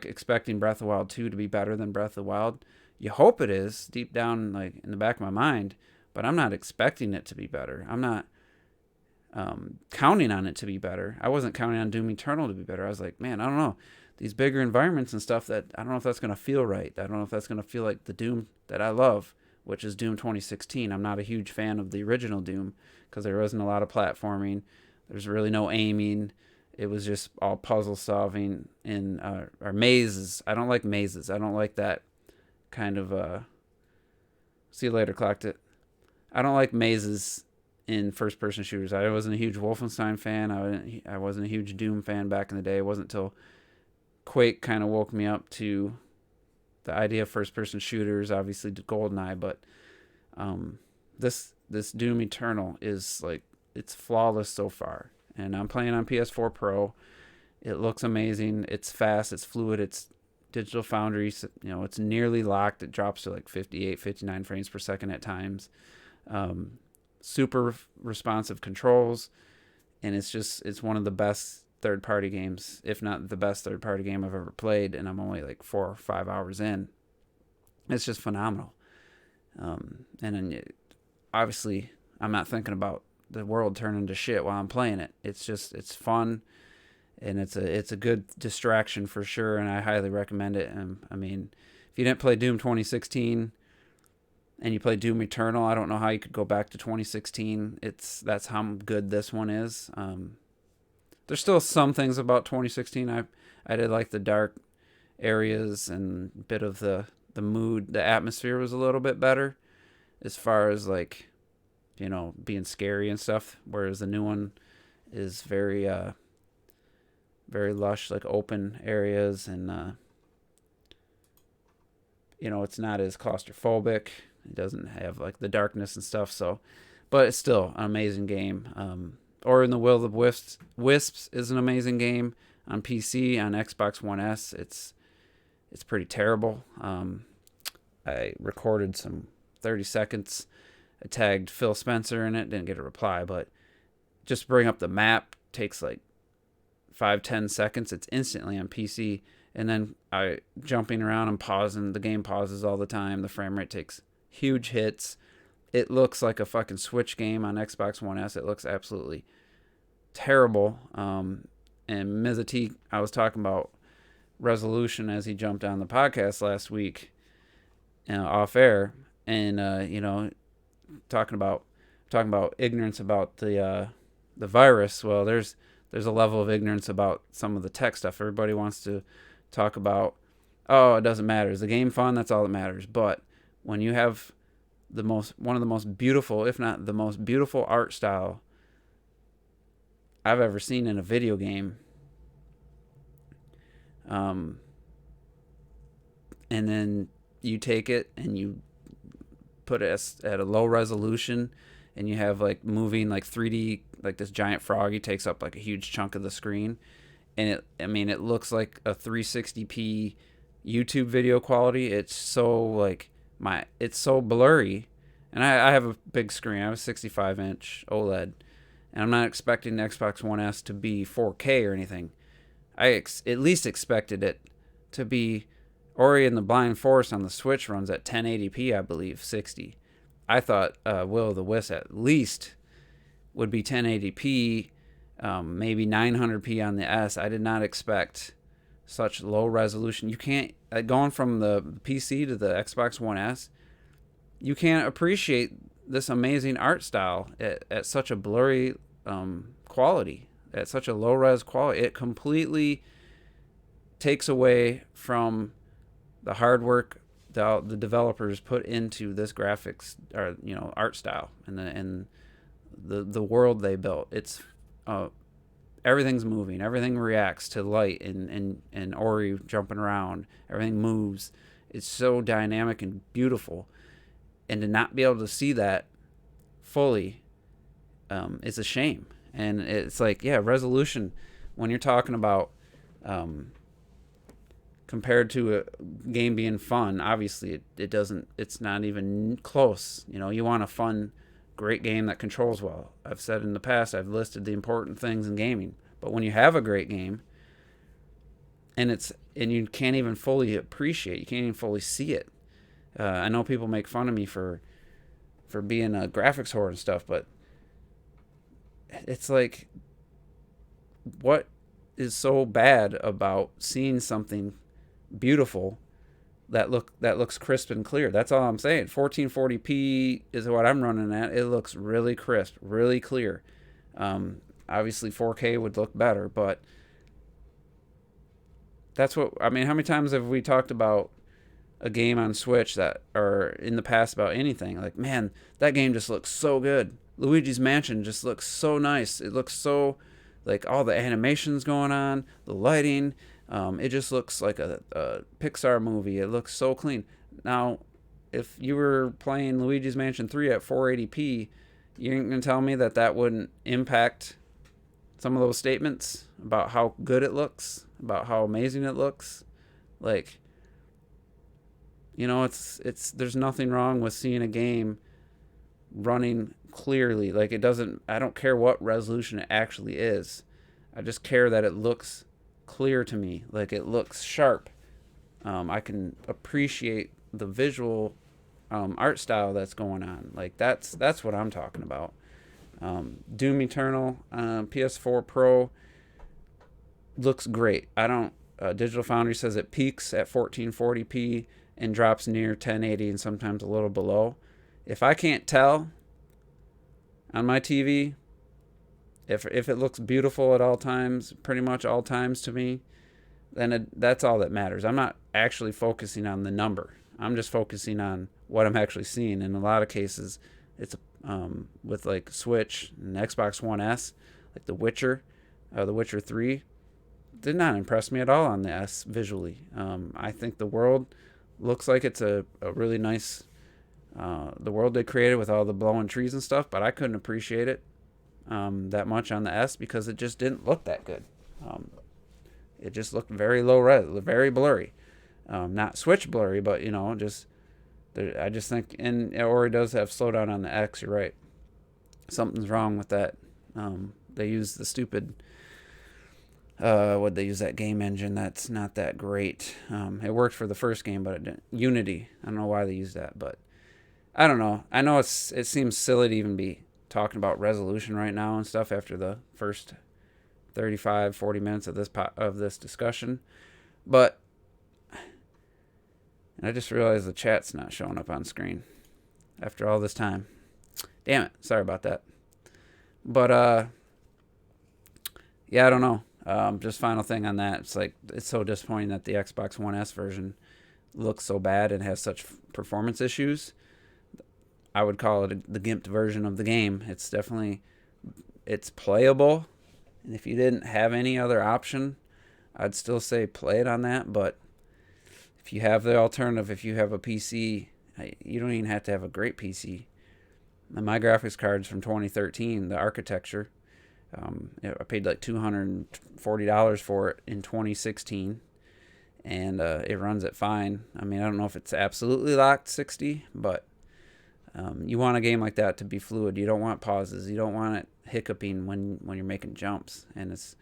expecting Breath of the Wild 2 to be better than Breath of the Wild. You hope it is deep down, in the back of my mind, but I'm not expecting it to be better. I'm not counting on it to be better. I wasn't counting on Doom Eternal to be better. I was like, man, I don't know. These bigger environments and stuff, that I don't know if that's going to feel right. I don't know if that's going to feel like the Doom that I love, which is Doom 2016. I'm not a huge fan of the original Doom because there wasn't a lot of platforming. There's really no aiming. It was just all puzzle solving and or mazes. I don't like mazes. I don't like that kind of. See you later, Clocked It. I don't like mazes in first person shooters. I wasn't a huge Wolfenstein fan. I wasn't a huge Doom fan back in the day. It wasn't until Quake kind of woke me up to the idea of first person shooters. Obviously, GoldenEye, but this Doom Eternal is like, it's flawless so far. And I'm playing on PS4 Pro. It looks amazing. It's fast. It's fluid. It's Digital Foundry. It's nearly locked. It drops to like 58, 59 frames per second at times. Super responsive controls, and it's one of the best third-party games, if not the best third-party game I've ever played, and I'm only like 4 or 5 hours in. It's just phenomenal. And then obviously I'm not thinking about the world turning to shit while I'm playing it. It's fun, and it's a good distraction for sure, and I highly recommend it. And I mean, if you didn't play Doom 2016 and you play Doom Eternal, I don't know how you could go back to 2016. That's how good this one is. There's still some things about 2016 I did like. The dark areas and a bit of the mood, the atmosphere was a little bit better as far as like, being scary and stuff, whereas the new one is very very lush, like open areas, and it's not as claustrophobic. It doesn't have like the darkness and stuff, so, but it's still an amazing game. Or in the Will of Wisps is an amazing game on PC. On Xbox One S, it's pretty terrible. I recorded some 30 seconds. I tagged Phil Spencer in it, didn't get a reply, but just bring up the map takes like 5-10 seconds. It's instantly on PC, and then I jumping around and pausing. The game pauses all the time. The frame rate takes huge hits. It looks like a fucking Switch game on Xbox One S. It looks absolutely terrible. And Mizati, I was talking about resolution as he jumped on the podcast last week, off air, and talking about ignorance about the virus. Well, there's a level of ignorance about some of the tech stuff. Everybody wants to talk about, oh, it doesn't matter. Is the game fun? That's all that matters. But when you have one of the most beautiful, if not the most beautiful art style I've ever seen in a video game, and then you take it and you put it at a low resolution, and you have like moving like 3D, like this giant froggy takes up like a huge chunk of the screen, and it looks like a 360p YouTube video quality. It's so it's so blurry, and I have a big screen. I have a 65-inch OLED, and I'm not expecting the Xbox One S to be 4K or anything. I at least expected it to be Ori and the Blind Forest on the Switch runs at 1080p, I believe, 60. I thought Will of the Wisp at least would be 1080p, maybe 900p on the S. I did not expect such low resolution. You can't, going from the PC to the Xbox One S, you can't appreciate this amazing art style at such a blurry quality, at such a low res quality. It completely takes away from the hard work the developers put into this graphics, or art style, and the world they built. It's everything's moving, everything reacts to light, and Ori jumping around, everything moves. It's so dynamic and beautiful, and to not be able to see that fully is a shame. And it's like, yeah, resolution, when you're talking about compared to a game being fun, obviously it's not even close. You want a fun, great game that controls well. I've said in the past, I've listed the important things in gaming, but when you have a great game and you can't even fully appreciate, you can't even fully see it. I know people make fun of me for being a graphics whore and stuff, but it's like, what is so bad about seeing something beautiful that looks crisp and clear? That's all I'm saying. 1440p is what I'm running at. It looks really crisp, really clear. Obviously 4K would look better, but that's what I mean. How many times have we talked about a game on Switch that, or in the past about anything, like, man, that game just looks so good. Luigi's Mansion just looks so nice. It looks so, like, all the animations going on, the lighting. It just looks like a Pixar movie. It looks so clean. Now, if you were playing Luigi's Mansion 3 at 480p, you're going to tell me that that wouldn't impact some of those statements about how good it looks, about how amazing it looks. Like, you know, it's there's nothing wrong with seeing a game running clearly. Like, it doesn't, I don't care what resolution it actually is. I just care that it looks clear to me. Like, it looks sharp. I can appreciate the visual art style that's going on. Like, that's what I'm talking about. Doom Eternal PS4 Pro looks great. I don't. Digital Foundry says it peaks at 1440p and drops near 1080 and sometimes a little below. If I can't tell on my TV, if it looks beautiful at all times, pretty much all times to me, then that's all that matters. I'm not actually focusing on the number. I'm just focusing on what I'm actually seeing. In a lot of cases, it's with like Switch and Xbox One S, like The Witcher 3, did not impress me at all on the S visually. I think the world looks like it's a really nice, the world they created with all the blowing trees and stuff, but I couldn't appreciate it that much on the S because it just didn't look that good. It just looked very low res, very blurry. Not Switch blurry, but, you know, just I just think, and or it does have slowdown on the X. You're right. Something's wrong with that. They use the stupid. What they use that game engine that's not that great. It worked for the first game, but it didn't. Unity. I don't know why they use that, but I don't know. I know it seems silly to even be talking about resolution right now and stuff after the first 35-40 minutes of this discussion, but I just realized the chat's not showing up on screen after all this time. Damn it. Sorry about that. But yeah, I don't know. Just final thing on that. It's like, it's so disappointing that the Xbox One S version looks so bad and has such performance issues. I would call it the gimped version of the game. It's definitely, it's playable. And if you didn't have any other option, I'd still say play it on that. But if you have the alternative, if you have a PC, you don't even have to have a great PC. And my graphics card's from 2013, the architecture. I paid like $240 for it in 2016, and it runs it fine. I mean, I don't know if it's absolutely locked 60, but you want a game like that to be fluid. You don't want pauses. You don't want it hiccuping when you're making jumps. And it's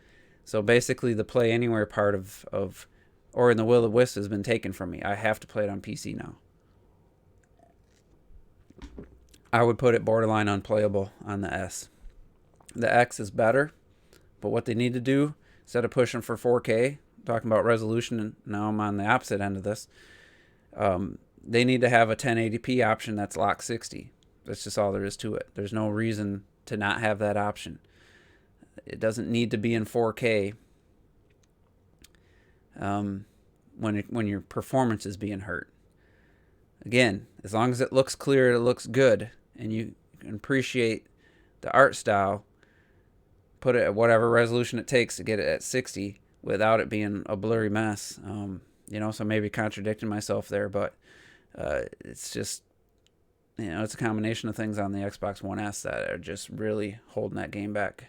so basically the play anywhere part of or in the Will of Wisp has been taken from me. I have to play it on PC now. I would put it borderline unplayable on the S. The X is better, but what they need to do, instead of pushing for 4K, talking about resolution, and now I'm on the opposite end of this, they need to have a 1080p option that's locked 60. That's just all there is to it. There's no reason to not have that option. It doesn't need to be in 4K when your performance is being hurt. Again, as long as it looks clear, it looks good, and you can appreciate the art style, put it at whatever resolution it takes to get it at 60 without it being a blurry mess. So maybe contradicting myself there, but it's just, it's a combination of things on the Xbox One S that are just really holding that game back.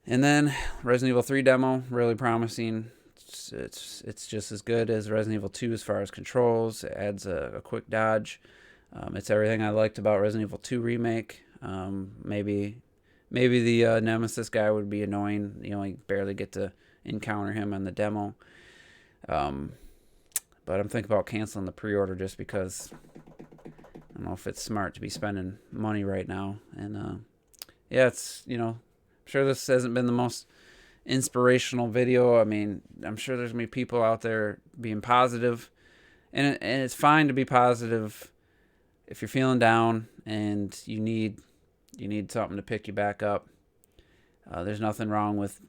And then Resident Evil 3 demo, really promising. It's just as good as Resident Evil 2 as far as controls. It adds a quick dodge. It's everything I liked about Resident Evil 2 Remake. Maybe the Nemesis guy would be annoying. You only barely get to encounter him on the demo. But I'm thinking about canceling the pre-order just because I don't know if it's smart to be spending money right now. And it's, I'm sure this hasn't been the most inspirational video. I mean, I'm sure there's going to be people out there being positive. And it's fine to be positive if you're feeling down and you need something to pick you back up. There's nothing wrong with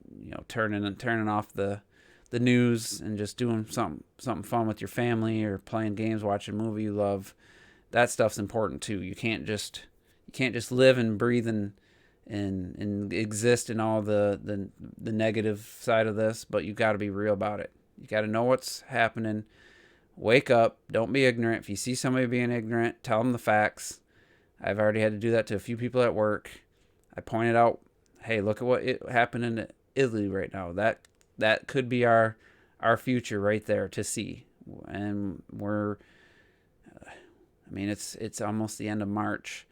turning off the the news and just doing something fun with your family or playing games, watching a movie you love. That stuff's important too. You can't just live and breathe and exist in all the negative side of this, but you got to be real about it. You got to know what's happening. Wake up. Don't be ignorant. If you see somebody being ignorant, tell them the facts. I've already had to do that to a few people at work. I pointed out, hey, look at what happened in Italy right now. That could be our future right there to see. And it's almost the end of March.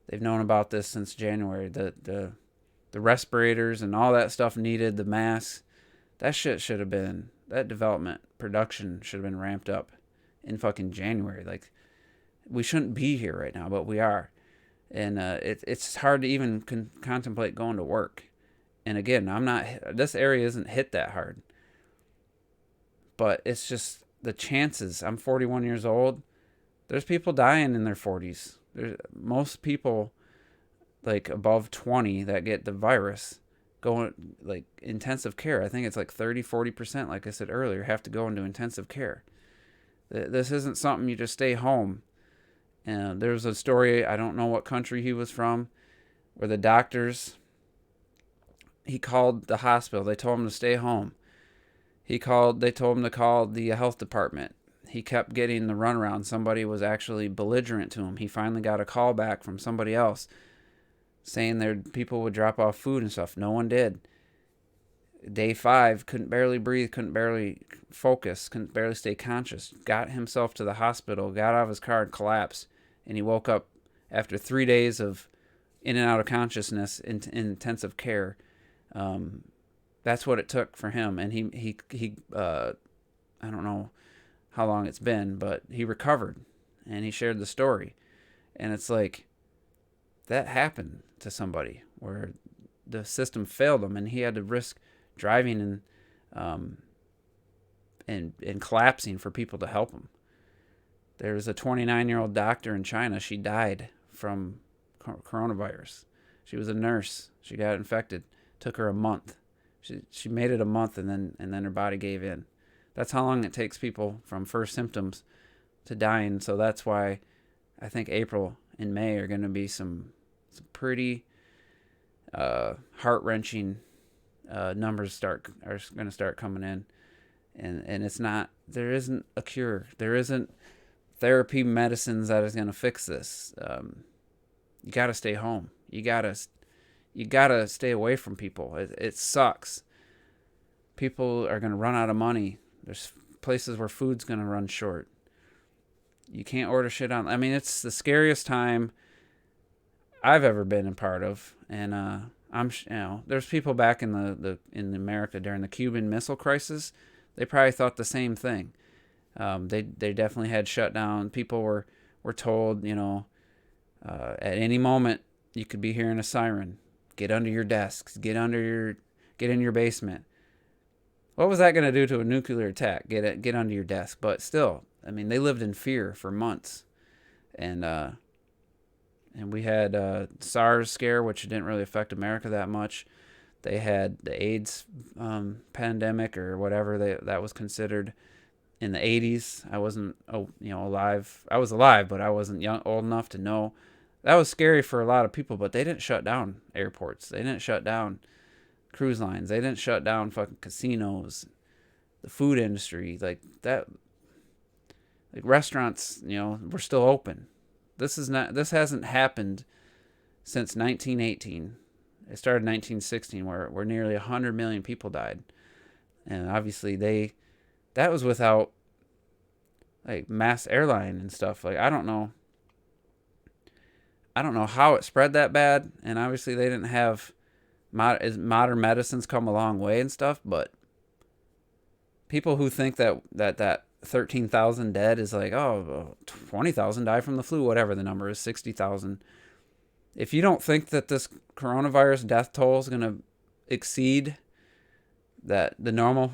They've known about this since January. The respirators and all that stuff needed, the masks, that development production should have been ramped up in fucking January. Like, we shouldn't be here right now, but we are. And it's hard to even contemplate going to work. And again, this area isn't hit that hard. But it's just the chances. I'm 41 years old. There's people dying in their 40s. Most people, like, above 20 that get the virus going, like, intensive care. I think it's like 30-40%, like I said earlier, have to go into intensive care. This isn't something you just stay home. And there's a story, I don't know what country he was from, where the doctors, he called the hospital. They told him to stay home. They told him to call the health department. He kept getting the runaround. Somebody was actually belligerent to him. He finally got a call back from somebody else saying people would drop off food and stuff. No one did. Day 5, couldn't barely breathe, couldn't barely focus, couldn't barely stay conscious. Got himself to the hospital, got out of his car and collapsed. And he woke up after 3 days of in and out of consciousness in intensive care. That's what it took for him. And he I don't know how long it's been, but he recovered and he shared the story. And it's like, that happened to somebody where the system failed him and he had to risk driving and collapsing for people to help him. There was a 29-year-old doctor in China. She died from coronavirus. She was a nurse. She got infected. Took her a month. She made it a month and then her body gave in. That's how long it takes people from first symptoms to dying. So that's why I think April and May are going to be some pretty heart-wrenching numbers are going to start coming in. And it's not, there isn't a cure. There isn't therapy medicines that is going to fix this. You got to stay home. You got to stay away from people. It sucks. People are going to run out of money. There's places where food's going to run short. You can't order shit on. I mean, it's the scariest time I've ever been a part of. And there's people back in America during the Cuban Missile Crisis. They probably thought the same thing. They definitely had shut down. People were told, at any moment you could be hearing a siren. Get under your desks. Get in your basement. What was that going to do to a nuclear attack? Get under your desk. But still, I mean, they lived in fear for months, and we had SARS scare, which didn't really affect America that much. They had the AIDS pandemic or whatever that was considered in the 80s. I wasn't alive. I was alive, but I wasn't old enough to know. That was scary for a lot of people, but they didn't shut down airports. They didn't shut down cruise lines. They didn't shut down fucking casinos, the food industry, like that. Like restaurants, were still open. This hasn't happened since 1918. It started in 1916, where nearly 100 million people died, and obviously that was without like mass airline and stuff. Like I don't know how it spread that bad, and obviously they didn't have modern medicine's come a long way and stuff. But people who think that 13,000 dead is like, 20,000 died from the flu, whatever the number is, 60,000. If you don't think that this coronavirus death toll is going to exceed the normal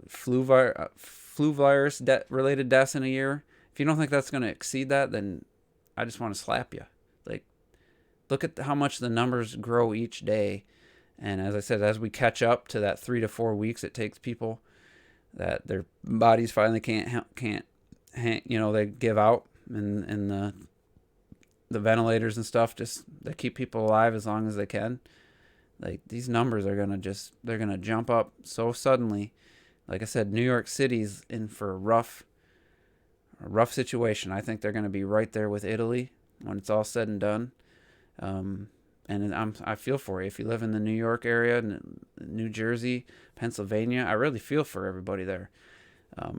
flu virus related deaths in a year, if you don't think that's going to exceed that, then I just want to slap you. Like, look at how much the numbers grow each day. And as I said, as we catch up to that 3 to 4 weeks it takes people that their bodies finally can't they give out, and the ventilators and stuff, just they keep people alive as long as they can. Like, these numbers are they're gonna jump up so suddenly. Like I said, New York City's in for a rough situation. I think they're gonna be right there with Italy when it's all said and done. And I feel for you if you live in the New York area, New Jersey, Pennsylvania. I really feel for everybody there. I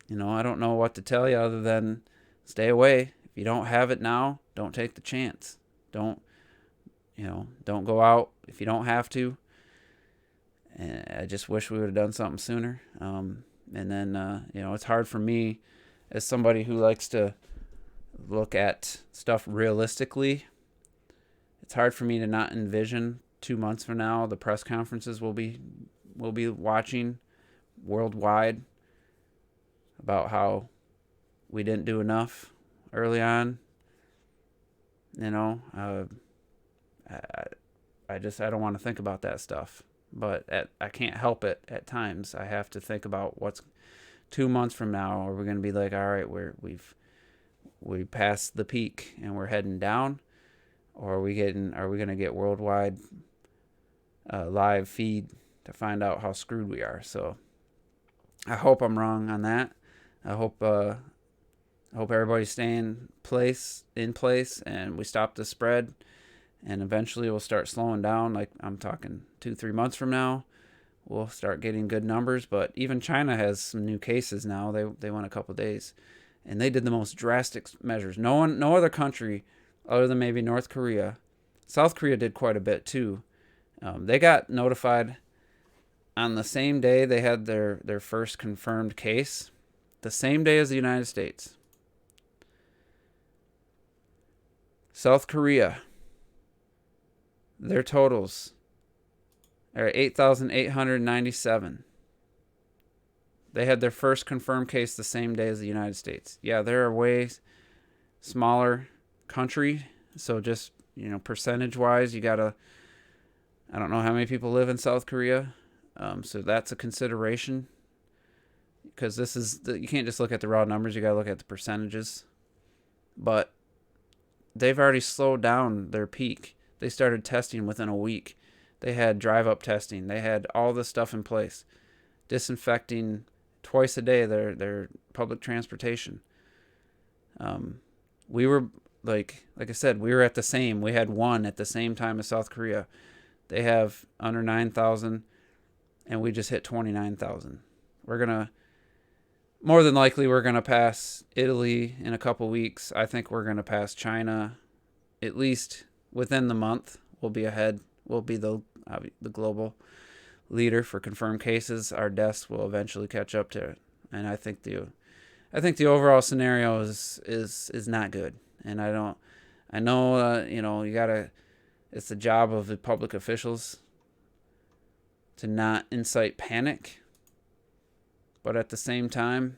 don't know what to tell you other than stay away. If you don't have it now, don't take the chance. Don't go out if you don't have to. And I just wish we would have done something sooner. And then, it's hard for me as somebody who likes to look at stuff realistically. It's hard for me to not envision 2 months from now the press conferences we'll be watching worldwide about how we didn't do enough early on. I don't want to think about that stuff. But I can't help it at times. I have to think about what's 2 months from now. Are we going to be like, all right, we passed the peak and we're heading down, or are we going to get worldwide live feed to find out how screwed we are? So I hope I'm wrong on that. I hope everybody's staying in place and we stop the spread. And eventually we'll start slowing down. Like, I'm talking 2-3 months from now, we'll start getting good numbers. But even China has some new cases now. They went a couple of days, and they did the most drastic measures. No other country, other than maybe North Korea. South Korea did quite a bit too. They got notified on the same day they had their first confirmed case, the same day as the United States. South Korea, their totals are 8,897. They had their first confirmed case the same day as the United States. Yeah, they're a way smaller country, so just, percentage-wise, I don't know how many people live in South Korea, so that's a consideration, because you can't just look at the raw numbers, you got to look at the percentages. But they've already slowed down their peak. They started testing within a week. They had drive-up testing. They had all this stuff in place. Disinfecting twice a day their public transportation. We were, like I said, we were at the same. We had one at the same time as South Korea. They have under 9,000, and we just hit 29,000. More than likely, we're going to pass Italy in a couple weeks. I think we're going to pass China at least within the month. We'll be ahead. We'll be the global leader for confirmed cases. Our deaths will eventually catch up to it, and I think the overall scenario is not good. And I know you gotta. It's the job of the public officials to not incite panic, but at the same time,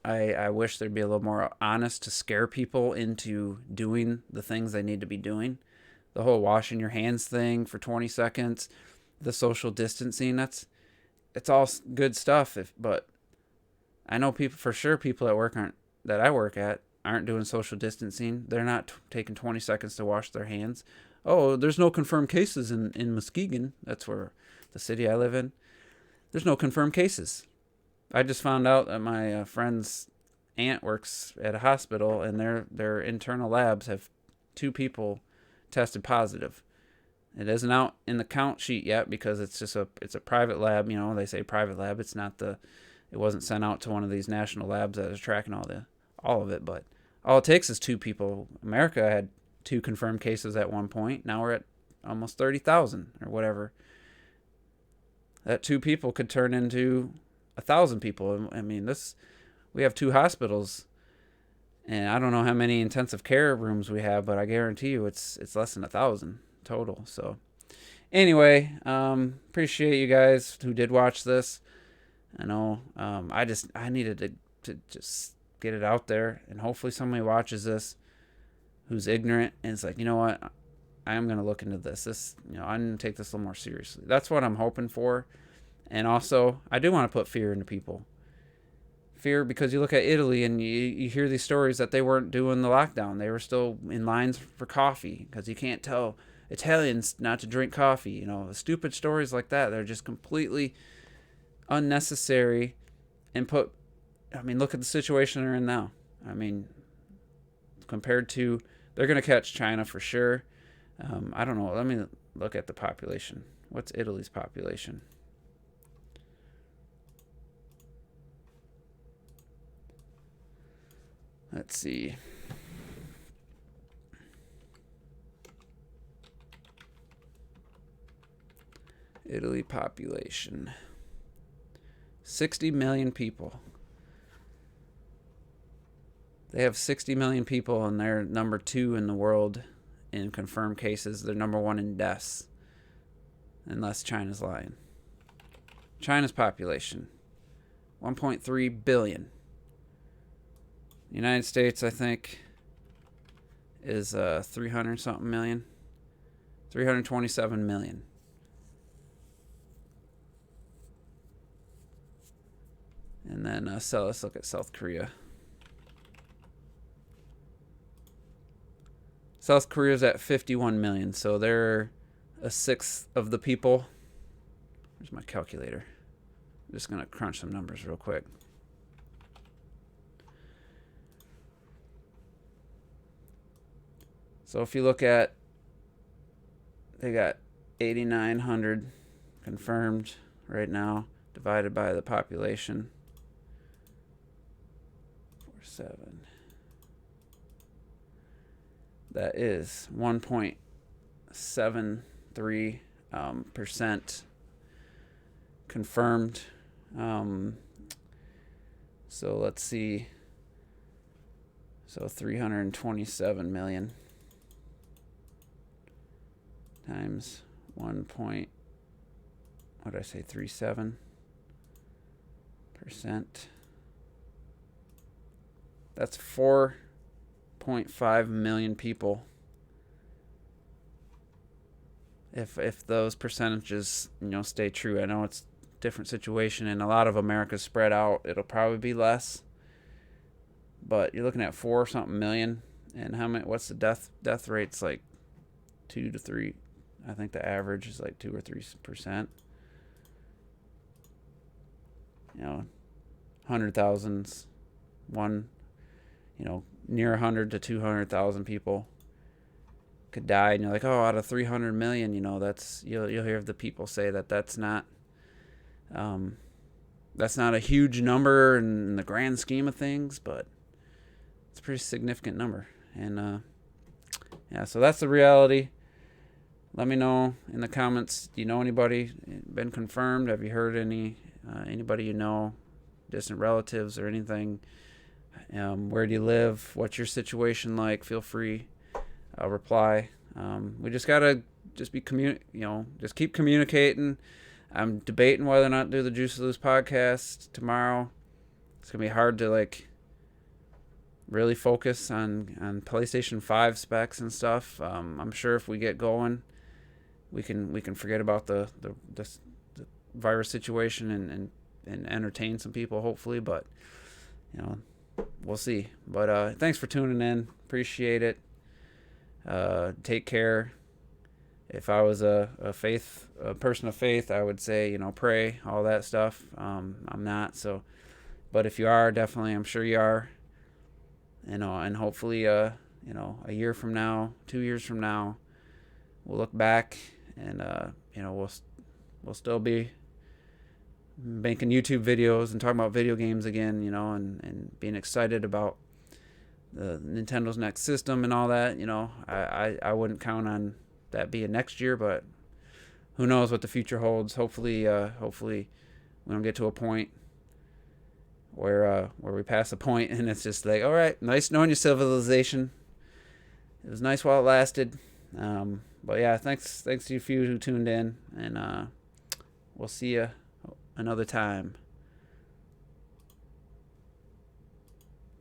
I wish there'd be a little more honest to scare people into doing the things they need to be doing. The whole washing your hands thing for 20 seconds, the social distancing, it's all good stuff. But I know people at work that I work at aren't doing social distancing. They're not taking 20 seconds to wash their hands. Oh, there's no confirmed cases in Muskegon. That's where the city I live in. There's no confirmed cases. I just found out that my friend's aunt works at a hospital, and their internal labs have 2 people tested positive. It isn't out in the count sheet yet because it's a private lab. They say private lab. It's not it wasn't sent out to one of these national labs that is tracking all of it. But all it takes is 2 people. America had 2 confirmed cases at one point. Now we're at almost 30,000 or whatever. That 2 people could turn into 1,000 people. I mean, we have 2 hospitals, and I don't know how many intensive care rooms we have, but I guarantee you it's less than 1,000 total. So anyway, appreciate you guys who did watch this. I know I needed to just get it out there, and hopefully somebody watches this who's ignorant and it's like, you know what, I am going to look into this. I'm going to take this a little more seriously. That's what I'm hoping for. And also, I do want to put fear into people. Fear, because you look at Italy and you hear these stories that they weren't doing the lockdown. They were still in lines for coffee because you can't tell Italians not to drink coffee. You know, stupid stories like that. They're just completely unnecessary and look at the situation they're in now. I mean, compared to, they're going to catch China for sure. I don't know. Let me look at the population. What's Italy's population? Let's see. Italy population. 60 million people. They have 60 million people, and they're number 2 in the world in confirmed cases. They're number 1 in deaths, unless China's lying. China's population, 1.3 billion. The United States, I think, is 300-something million. 327 million. And then, so let's look at South Korea. South Korea's at 51 million, so they're a sixth of the people. Where's my calculator? I'm just going to crunch some numbers real quick. So if you look at, they got 8,900 confirmed right now, divided by the population. 47. That is 1.73% confirmed. So let's see. So 327 million times 37%. That's 4.5 million people. If those percentages, stay true. I know it's a different situation, and a lot of America's spread out. It'll probably be less. But you're looking at 4-something million, and what's the death rate's like 2 to 3. I think the average is like 2 or 3%. 100,000s, near 100 to 200,000 people could die, and you're like, out of 300 million, that's, you'll hear the people say that's not a huge number in the grand scheme of things, but it's a pretty significant number. And so that's the reality. Let me know in the comments. Do you know anybody been confirmed? Have you heard anybody distant relatives or anything? Where do you live? What's your situation like? Feel free. I'll reply. We just gotta just keep communicating. I'm debating whether or not to do the Juice to Lose podcast tomorrow. It's gonna be hard to really focus on PlayStation 5 specs and stuff. I'm sure if we get going, we can forget about the virus situation and entertain some people, hopefully. But we'll see. But thanks for tuning in. Appreciate it. Take care. If I was a person of faith, I would say, pray, all that stuff. I'm not, so, but if you are, definitely, I'm sure you are, and hopefully, a year from now, 2 years from now, we'll look back and, we'll still be making YouTube videos and talking about video games again, and being excited about the Nintendo's next system and all that. I wouldn't count on that being next year, but who knows what the future holds. Hopefully we don't get to a point where we pass a point and it's just like, all right, nice knowing your civilization. It was nice while it lasted. But yeah, thanks to you few who tuned in, and we'll see you another time.